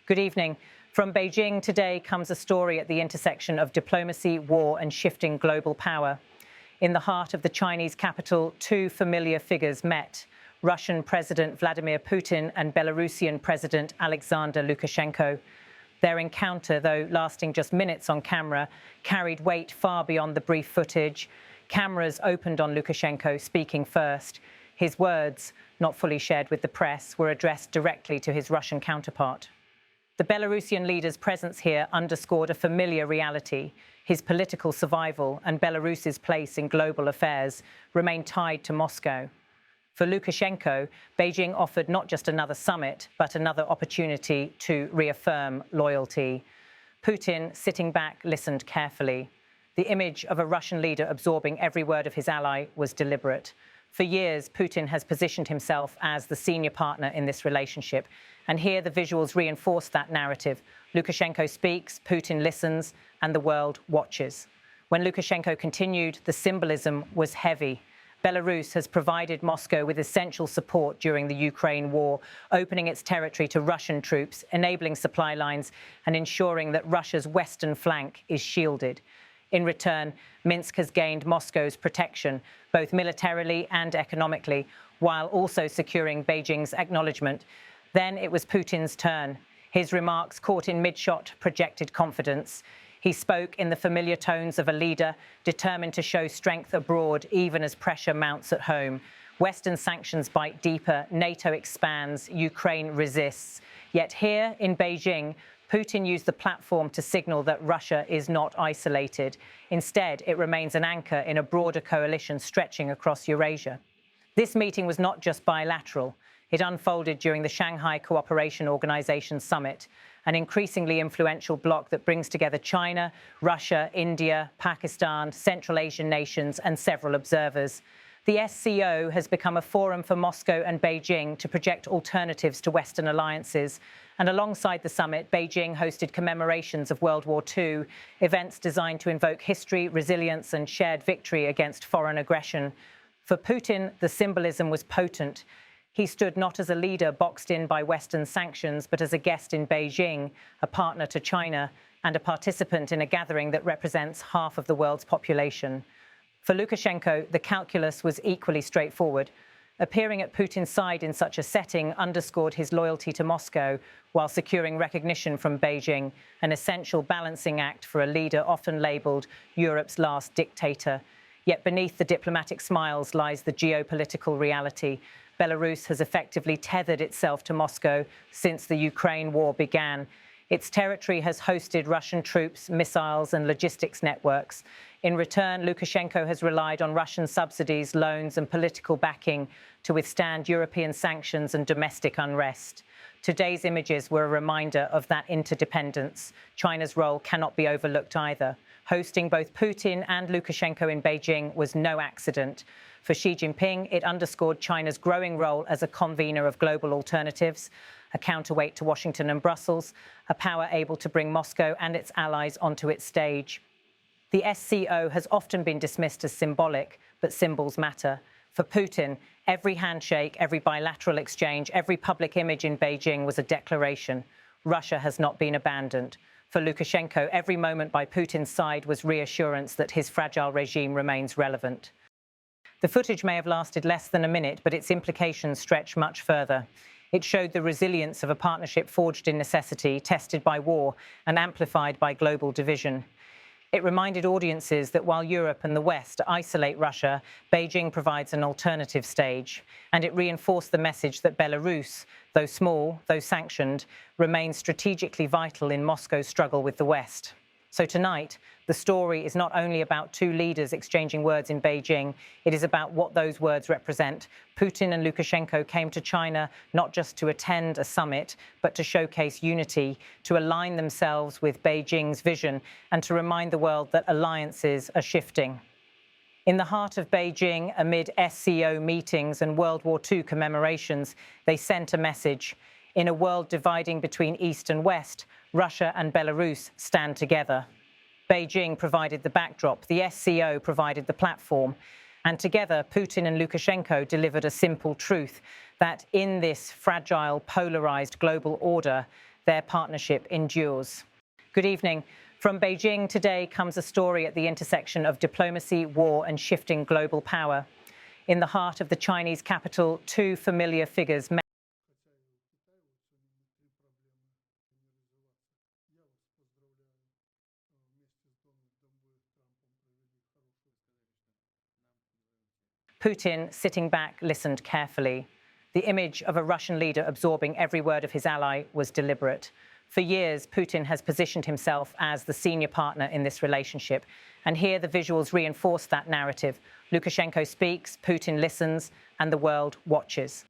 Good evening. From Beijing today comes a story at the intersection of diplomacy, war, and shifting global power. In the heart of the Chinese capital, two familiar figures met: Russian President Vladimir Putin and Belarusian President Alexander Lukashenko. Their encounter, though lasting just minutes on camera, carried weight far beyond the brief footage. Cameras opened on Lukashenko speaking first. His words, not fully shared with the press, were addressed directly to his Russian counterpart. The Belarusian leader's presence here underscored a familiar reality. His political survival and Belarus's place in global affairs remain tied to Moscow. For Lukashenko, Beijing offered not just another summit, but another opportunity to reaffirm loyalty. Putin, sitting back, listened carefully. The image of a Russian leader absorbing every word of his ally was deliberate. For years, Putin has positioned himself as the senior partner in this relationship. And here the visuals reinforce that narrative. Lukashenko speaks, Putin listens, and the world watches. When Lukashenko continued, the symbolism was heavy. Belarus has provided Moscow with essential support during the Ukraine war, opening its territory to Russian troops, enabling supply lines, and ensuring that Russia's western flank is shielded. In return, Minsk has gained Moscow's protection, both militarily and economically, while also securing Beijing's acknowledgement. Then it was Putin's turn. His remarks, caught in mid-shot, projected confidence. He spoke in the familiar tones of a leader determined to show strength abroad, even as pressure mounts at home. Western sanctions bite deeper, NATO expands, Ukraine resists. Yet here in Beijing, Putin used the platform to signal that Russia is not isolated. Instead, it remains an anchor in a broader coalition stretching across Eurasia. This meeting was not just bilateral. It unfolded during the Shanghai Cooperation Organization Summit, an increasingly influential bloc that brings together China, Russia, India, Pakistan, Central Asian nations, and several observers. The SCO has become a forum for Moscow and Beijing to project alternatives to Western alliances. And alongside the summit, Beijing hosted commemorations of World War II, events designed to invoke history, resilience, and shared victory against foreign aggression. For Putin, the symbolism was potent. He stood not as a leader boxed in by Western sanctions, but as a guest in Beijing, a partner to China, and a participant in a gathering that represents half of the world's population. For Lukashenko, the calculus was equally straightforward. Appearing at Putin's side in such a setting underscored his loyalty to Moscow while securing recognition from Beijing, an essential balancing act for a leader often labelled Europe's last dictator. Yet beneath the diplomatic smiles lies the geopolitical reality. Belarus has effectively tethered itself to Moscow since the Ukraine war began. Its territory has hosted Russian troops, missiles, and logistics networks. In return, Lukashenko has relied on Russian subsidies, loans, and political backing to withstand European sanctions and domestic unrest. Today's images were a reminder of that interdependence. China's role cannot be overlooked either. Hosting both Putin and Lukashenko in Beijing was no accident. For Xi Jinping, it underscored China's growing role as a convener of global alternatives, a counterweight to Washington and Brussels, a power able to bring Moscow and its allies onto its stage. The SCO has often been dismissed as symbolic, but symbols matter. For Putin, every handshake, every bilateral exchange, every public image in Beijing was a declaration. Russia has not been abandoned. For Lukashenko, every moment by Putin's side was reassurance that his fragile regime remains relevant. The footage may have lasted less than a minute, but its implications stretch much further. It showed the resilience of a partnership forged in necessity, tested by war, and amplified by global division. It reminded audiences that while Europe and the West isolate Russia, Beijing provides an alternative stage. And it reinforced the message that Belarus, though small, though sanctioned, remains strategically vital in Moscow's struggle with the West. So tonight, the story is not only about two leaders exchanging words in Beijing, it is about what those words represent. Putin and Lukashenko came to China not just to attend a summit, but to showcase unity, to align themselves with Beijing's vision, and to remind the world that alliances are shifting. In the heart of Beijing, amid SCO meetings and World War II commemorations, they sent a message. In a world dividing between East and West, Russia and Belarus stand together. Beijing provided the backdrop, the SCO provided the platform, and together Putin and Lukashenko delivered a simple truth, that in this fragile, polarized global order, their partnership endures. Good evening. From Beijing today comes a story at the intersection of diplomacy, war and shifting global power. In the heart of the Chinese capital, two familiar figures met. Putin, sitting back, listened carefully. The image of a Russian leader absorbing every word of his ally was deliberate. For years, Putin has positioned himself as the senior partner in this relationship. And here the visuals reinforce that narrative. Lukashenko speaks, Putin listens, and the world watches.